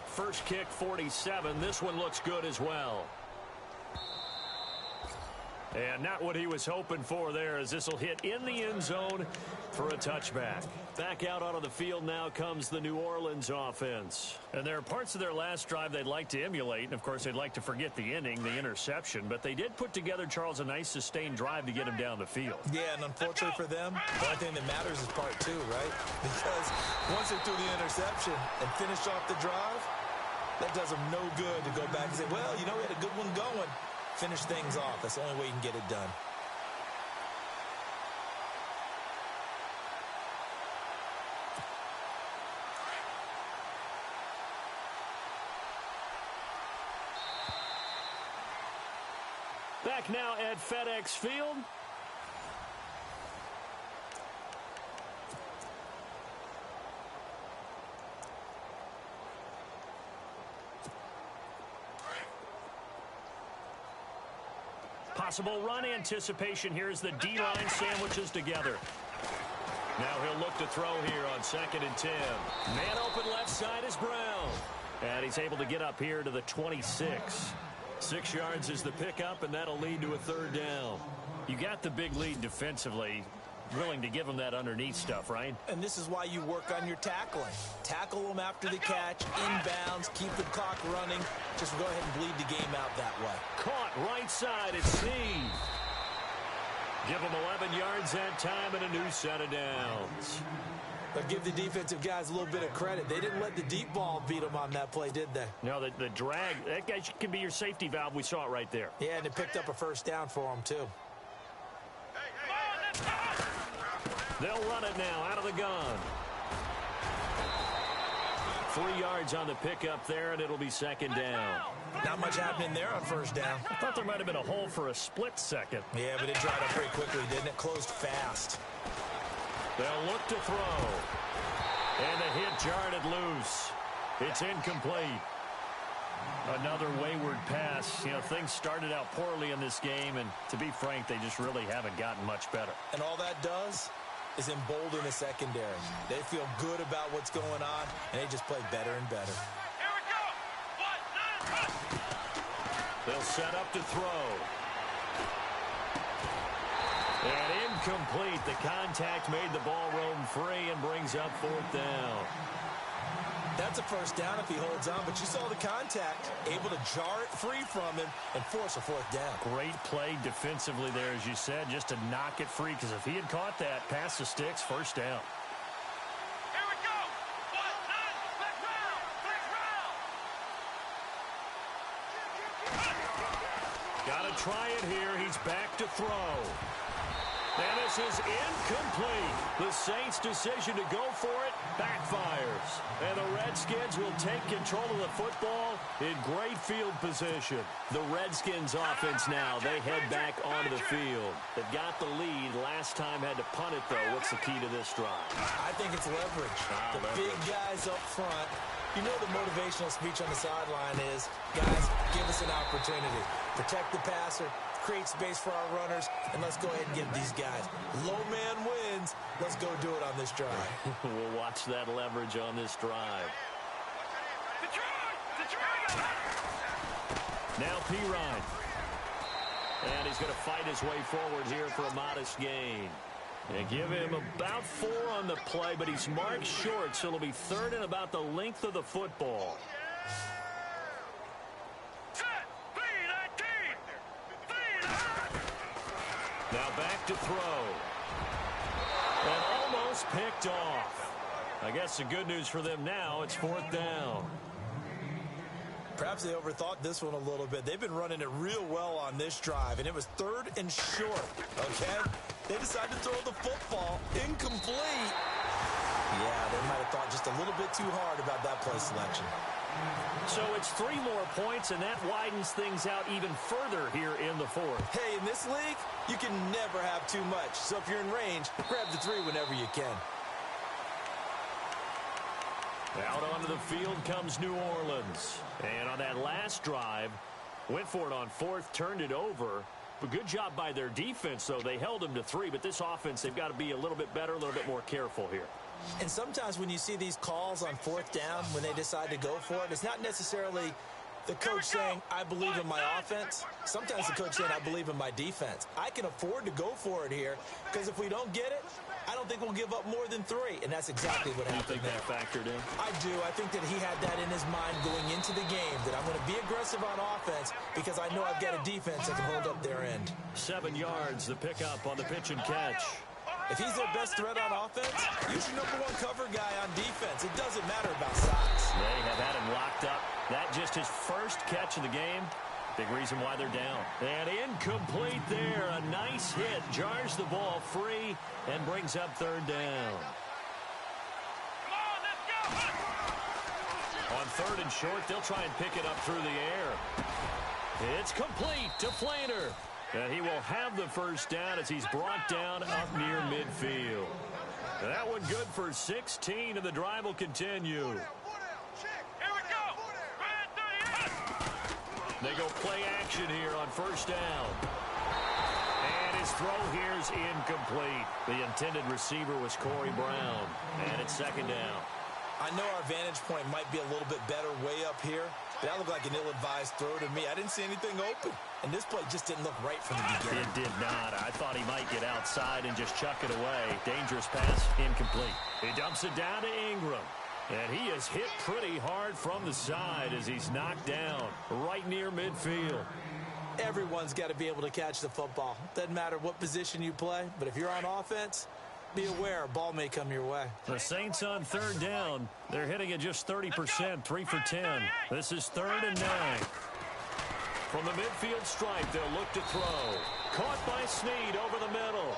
First kick, 47. This one looks good as well. And not what he was hoping for there, as this will hit in the end zone for a touchback. Back out onto the field now comes the New Orleans offense. And there are parts of their last drive they'd like to emulate. And, of course, they'd like to forget the inning, the interception. But they did put together, Charles, a nice sustained drive to get him down the field. Yeah, and unfortunately for them, the only thing that matters is part two, right? Because once they threw the interception and finished off the drive, that does them no good to go back and say, well, you know, we had a good one going. Finish things off. That's the only way you can get it done. Back now at FedEx Field. Possible run anticipation here as the D-line sandwiches together. Now he'll look to throw here on 2nd and 10. Man open left side is Brown. And he's able to get up here to the 26. 6 yards is the pickup, and that'll lead to a 3rd down. You got the big lead defensively. Willing to give them that underneath stuff, right? And this is why you work on your tackling. Tackle them after the catch, inbounds, keep the clock running. Just go ahead and bleed the game out that way. Caught right side, it's Sneed. Give them 11 yards that time and a new set of downs. But give the defensive guys a little bit of credit. They didn't let the deep ball beat them on that play, did they? No, the drag, that guy can be your safety valve. We saw it right there. Yeah, and it picked up a 1st down for them, too. They'll run it now out of the gun. 3 yards on the pickup there, and it'll be 2nd down. Not much happening there on 1st down. I thought there might have been a hole for a split second. Yeah, but it dried up pretty quickly, didn't it? Closed fast. They'll look to throw. And the hit jarred it loose. It's incomplete. Another wayward pass. You know, things started out poorly in this game, and to be frank, they just really haven't gotten much better. And all that does is embolden the secondary. They feel good about what's going on, and they just play better and better. Here we go. They'll set up to throw. And incomplete. The contact made the ball roam free and brings up 4th down. That's a 1st down if he holds on, but you saw the contact, able to jar it free from him and force a 4th down. Great play defensively there, as you said, just to knock it free, because if he had caught that, past the sticks, 1st down. Here we go. Let's round. Got to try it here. He's back to throw. And this is incomplete. The Saints' decision to go for it backfires. And the Redskins will take control of the football in great field position. The Redskins offense now, they head back onto the field. They've got the lead. Last time had to punt it, though. What's the key to this drive? I think it's leverage. The big guys up front. You know the motivational speech on the sideline is, guys, give us an opportunity. Protect the passer. Create space for our runners, and let's go ahead and give these guys. Low man wins. Let's go do it on this drive. We'll watch that leverage on this drive. Now Pirine. And he's going to fight his way forward here for a modest gain. They give him about 4 on the play, but he's marked short, so it'll be 3rd and about the length of the football. Now back to throw. And almost picked off. I guess the good news for them now, it's 4th down. Perhaps they overthought this one a little bit. They've been running it real well on this drive, and it was 3rd and short, okay? They decided to throw the football incomplete. Yeah, they might have thought just a little bit too hard about that play selection. So it's 3 more points, and that widens things out even further here in the 4th. Hey, in this league, you can never have too much. So if you're in range, grab the 3 whenever you can. Out onto the field comes New Orleans. And on that last drive, went for it on 4th, turned it over. But good job by their defense, though. They held them to 3, but this offense, they've got to be a little bit better, a little bit more careful here. And sometimes when you see these calls on 4th down, when they decide to go for it, it's not necessarily The coach saying, I believe in my offense. Sometimes the coach saying, I believe in my defense. I can afford to go for it here because if we don't get it, I don't think we'll give up more than 3. And that's exactly what happened. You think that factored in? I do. I think that he had that in his mind going into the game, that I'm going to be aggressive on offense because I know I've got a defense that can hold up their end. 7 yards, the pickup on the pitch and catch. If he's their best threat on offense, use your #1 cover guy on defense. It doesn't matter about size. They have had him locked up. That just his first catch of the game. Big reason why they're down. And incomplete there. A nice hit. Jars the ball free and brings up 3rd down. Come on, let's go. On 3rd and short, they'll try and pick it up through the air. It's complete to Flaner. And he will have the first down as he's brought down up near midfield. That one good for 16, and the drive will continue. Here we go. They go play action here on 1st down. And his throw here is incomplete. The intended receiver was Corey Brown. And it's 2nd down. I know our vantage point might be a little bit better way up here, but that looked like an ill-advised throw to me. I didn't see anything open, and this play just didn't look right from the beginning. It did not. I thought he might get outside and just chuck it away. Dangerous pass, incomplete. He dumps it down to Ingram, and he is hit pretty hard from the side as he's knocked down right near midfield. Everyone's got to be able to catch the football. Doesn't matter what position you play, but if you're on offense, be aware, a ball may come your way. The Saints on 3rd down. They're hitting at just 30%, 3 for 10. This is 3rd and 9. From the midfield stripe, they'll look to throw. Caught by Snead over the middle.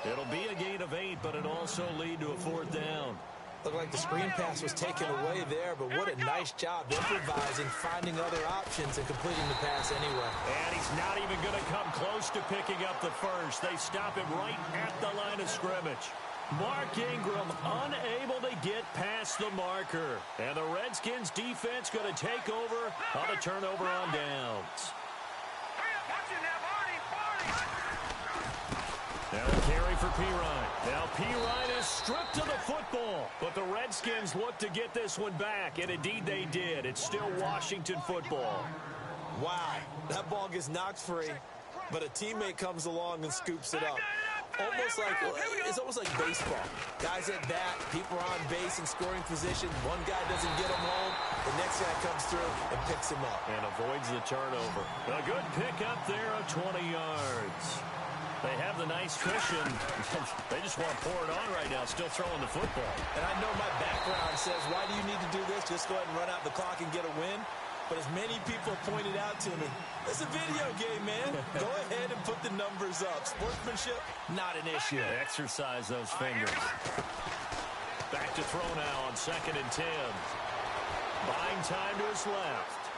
It'll be a gain of 8, but it'll also lead to a 4th down. Looked like the screen pass was taken away there, but what a nice job improvising, finding other options, and completing the pass anyway. And he's not even going to come close to picking up the first. They stop him right at the line of scrimmage. Mark Ingram unable to get past the marker. And the Redskins defense going to take over on the turnover on downs. Now a carry for Pirine. Now Pirine is stripped of the football. But the Redskins look to get this one back, and indeed they did. It's still Washington football. Wow, that ball gets knocked free, but a teammate comes along and scoops it up. It's almost like baseball. Guys at bat, people are on base in scoring position. One guy doesn't get him home. The next guy comes through and picks him up. And avoids the turnover. A good pickup there of 20 yards. They have the nice cushion. They just want to pour it on right now, still throwing the football. And I know my background says, why do you need to do this? Just go ahead and run out the clock and get a win. But as many people pointed out to me, it's a video game, man. Go ahead and put the numbers up. Sportsmanship, not an issue. Exercise those fingers. Back to throw now on 2nd and 10. Buying time to his left.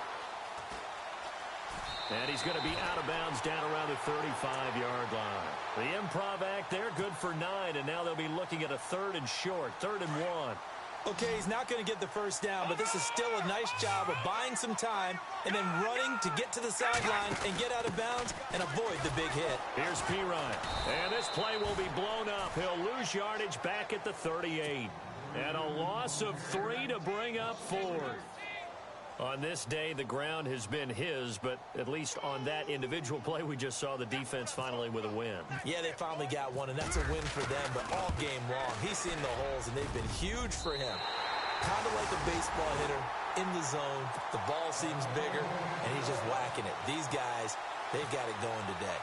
And he's going to be out of bounds down around the 35-yard line. The improv act there, good for 9, and now they'll be looking at a 3rd and short, 3rd and 1. Okay, he's not going to get the first down, but this is still a nice job of buying some time and then running to get to the sideline and get out of bounds and avoid the big hit. Here's Pirine. And this play will be blown up. He'll lose yardage back at the 38. And a loss of 3 to bring up 4th. On this day, the ground has been his, but at least on that individual play, we just saw the defense finally with a win. Yeah, they finally got one, and that's a win for them, but all game long, he's seen the holes, and they've been huge for him. Kind of like a baseball hitter in the zone. The ball seems bigger, and he's just whacking it. These guys, they've got it going today.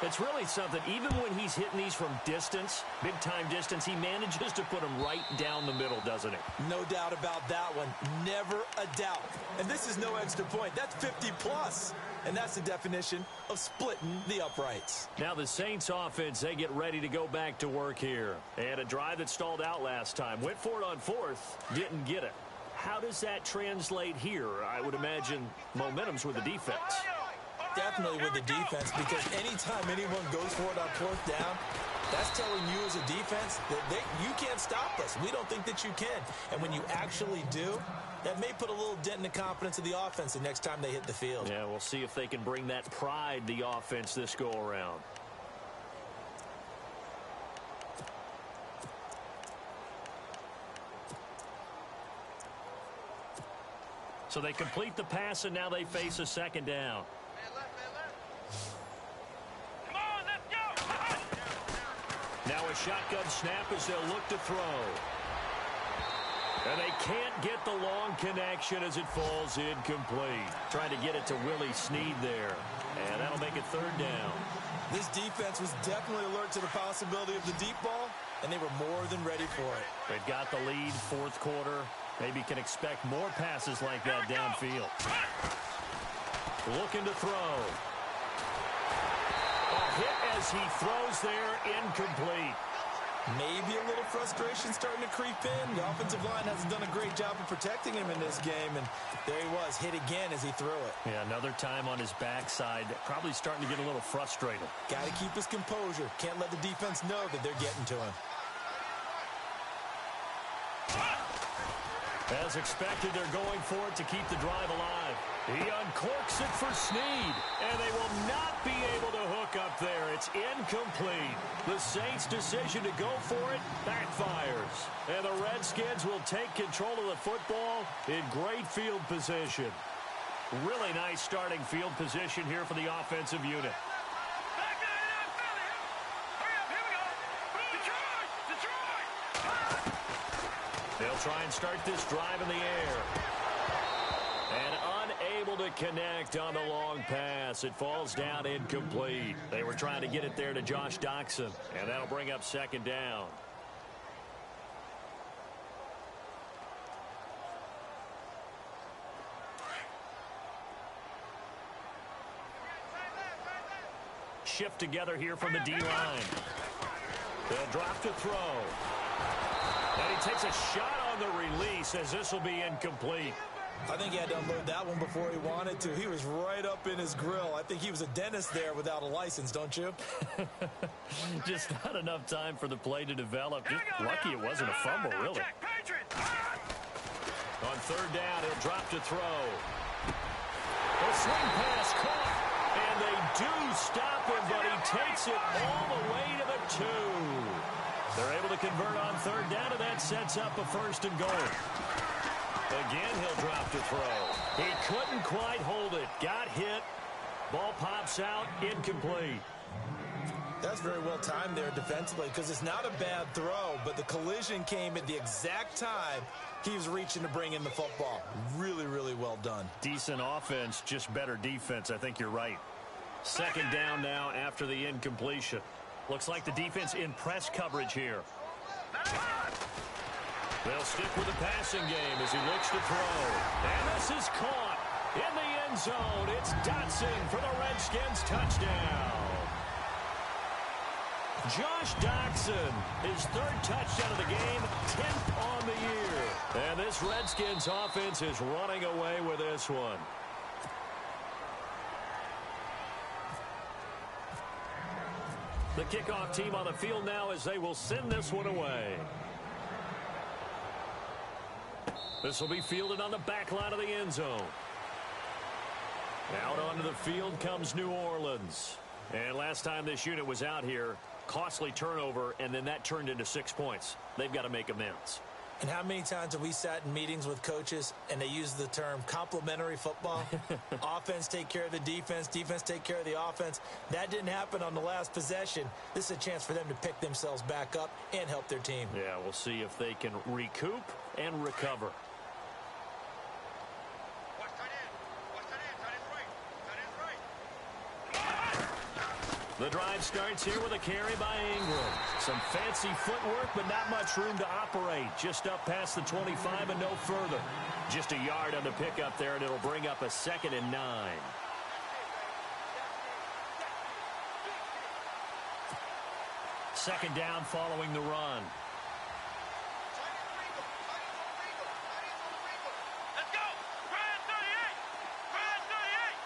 It's really something. Even when he's hitting these from distance, big-time distance, he manages to put them right down the middle, doesn't he? No doubt about that one. Never a doubt. And this is no extra point. That's 50-plus. And that's the definition of splitting the uprights. Now the Saints offense, they get ready to go back to work here. And a drive that stalled out last time. Went for it on 4th. Didn't get it. How does that translate here? I would imagine momentum's with the defense. Definitely with the defense, because anytime anyone goes for it on 4th down, that's telling you as a defense that you can't stop us. We don't think that you can. And when you actually do, that may put a little dent in the confidence of the offense the next time they hit the field. Yeah, we'll see if they can bring that pride, the offense, this go-around. So they complete the pass, and now they face a second down. Come on, let's go! Now a shotgun snap as they'll look to throw. And they can't get the long connection as it falls incomplete. Trying to get it to Willie Snead there. And that'll make it third down. This defense was definitely alert to the possibility of the deep ball, and they were more than ready for it. They've got the lead, fourth quarter. Maybe can expect more passes like that downfield. Looking to throw. A hit as he throws there, incomplete. Maybe a little frustration starting to creep in. The offensive line hasn't done a great job of protecting him in this game, and there he was, hit again as he threw it. Yeah, another time on his backside, probably starting to get a little frustrated. Got to keep his composure. Can't let the defense know that they're getting to him. As expected, they're going for it to keep the drive alive. He uncorks it for Snead, and they will not be able to hook up there. It's incomplete. The Saints' decision to go for it backfires. And the Redskins will take control of the football in great field position. Really nice starting field position here for the offensive unit. Back to the NFL here. Hurry up, here we go. Detroit! They'll try and start this drive in the air. And unable to connect on the long pass. It falls down incomplete. They were trying to get it there to Josh Doxson. And that'll bring up second down. Shift together here from the D-line. They'll drop to throw. And he takes a shot on the release as this will be incomplete. I think he had to unload that one before he wanted to. He was right up in his grill. I think he was a dentist there without a license, don't you? Just not enough time for the play to develop. Just lucky it wasn't a fumble, really. On third down, he'll drop to throw. A swing pass caught. And they do stop him, but he takes it all the way to the 2. They're able to convert on third down, and that sets up a first and goal. Again, he'll drop to throw. He couldn't quite hold it. Got hit. Ball pops out. Incomplete. That's very well timed there defensively because it's not a bad throw, but the collision came at the exact time he was reaching to bring in the football. Really, really well done. Decent offense, just better defense. I think you're right. Second down now after the incompletion. Looks like the defense in press coverage here. They'll stick with the passing game as he looks to throw. And this is caught in the end zone. It's Dotson for the Redskins touchdown. Josh Doxson, his third touchdown of the game, 10th on the year. And this Redskins offense is running away with this one. The kickoff team on the field now as they will send this one away. This will be fielded on the back line of the end zone. Out onto the field comes New Orleans. And last time this unit was out here, costly turnover, and then that turned into 6 points. They've got to make amends. And how many times have we sat in meetings with coaches and they use the term complementary football? Offense take care of the defense, defense take care of the offense. That didn't happen on the last possession. This is a chance for them to pick themselves back up and help their team. Yeah, we'll see if they can recoup and recover. The drive starts here with a carry by Ingram. Some fancy footwork, but not much room to operate. Just up past the 25 and no further. Just a yard on the pickup there, and it'll bring up a 2nd and 9. Second down following the run. Let's go! Brad 38! Brad 38!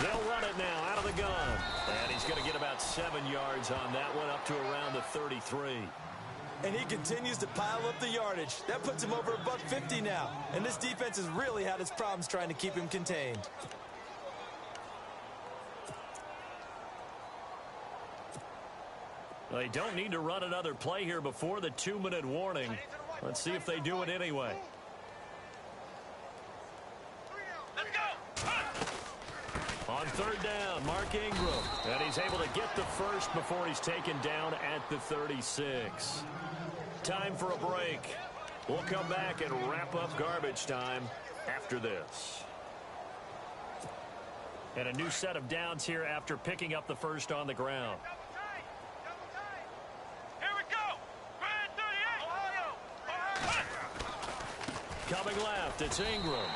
They'll run it now out of the gun. And he's going to get about 7 yards on that one, up to around the 33. And he continues to pile up the yardage. That puts him over above 50 now. And this defense has really had its problems trying to keep him contained. They don't need to run another play here before the 2-minute warning. Let's see if they do it anyway. Let's go. On third down, Mark Ingram. And he's able to get the first before he's taken down at the 36. Time for a break. We'll come back and wrap up garbage time after this. And a new set of downs here after picking up the first on the ground. Here we go. Grand 38. Ohio. Coming left, it's Ingram.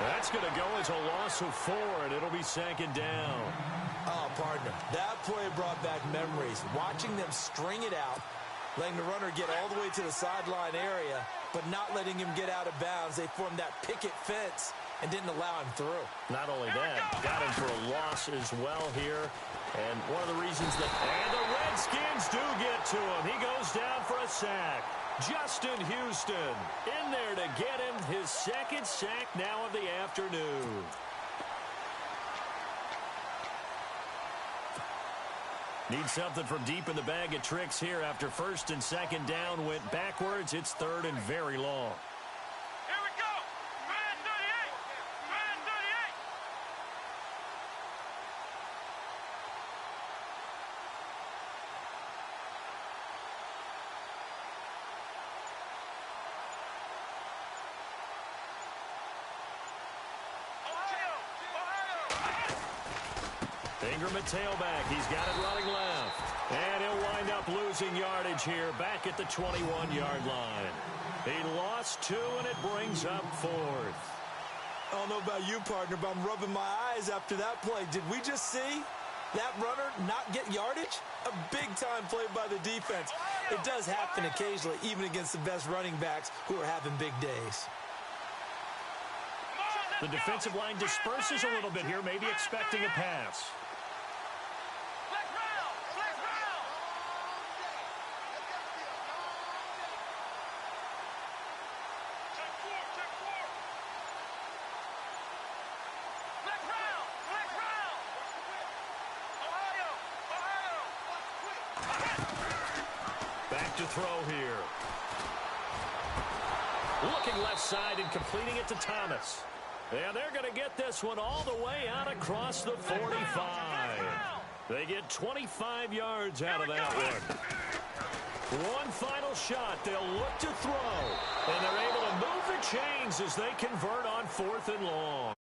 That's going to go as a loss of 4, and it'll be second down. Oh, partner, that play brought back memories. Watching them string it out, letting the runner get all the way to the sideline area, but not letting him get out of bounds. They formed that picket fence and didn't allow him through. Not only that, got him for a loss as well here. And one of the reasons that... And the Redskins do get to him. He goes down for a sack. Justin Houston in there to get him his second sack now of the afternoon. Need something from deep in the bag of tricks here after first and second down went backwards. It's third and very long. Here we go. Grand 38. Grand 38. Ingram at tailback. He's got it running left. And he'll wind up losing yardage here back at the 21-yard line. He lost 2, and it brings up 4th. I don't know about you, partner, but I'm rubbing my eyes after that play. Did we just see that runner not get yardage? A big-time play by the defense. It does happen occasionally, even against the best running backs who are having big days. The defensive line disperses a little bit here, maybe expecting a pass. Flex round. Flex round. Check 4. Check 4. Flex round. Flex round. Ohio. Back to throw here. Looking left side and completing it to Thomas. And they're going to get this one all the way out across the 45. They get 25 yards out of that one. One final shot. They'll look to throw. And they're able to move the chains as they convert on 4th and long.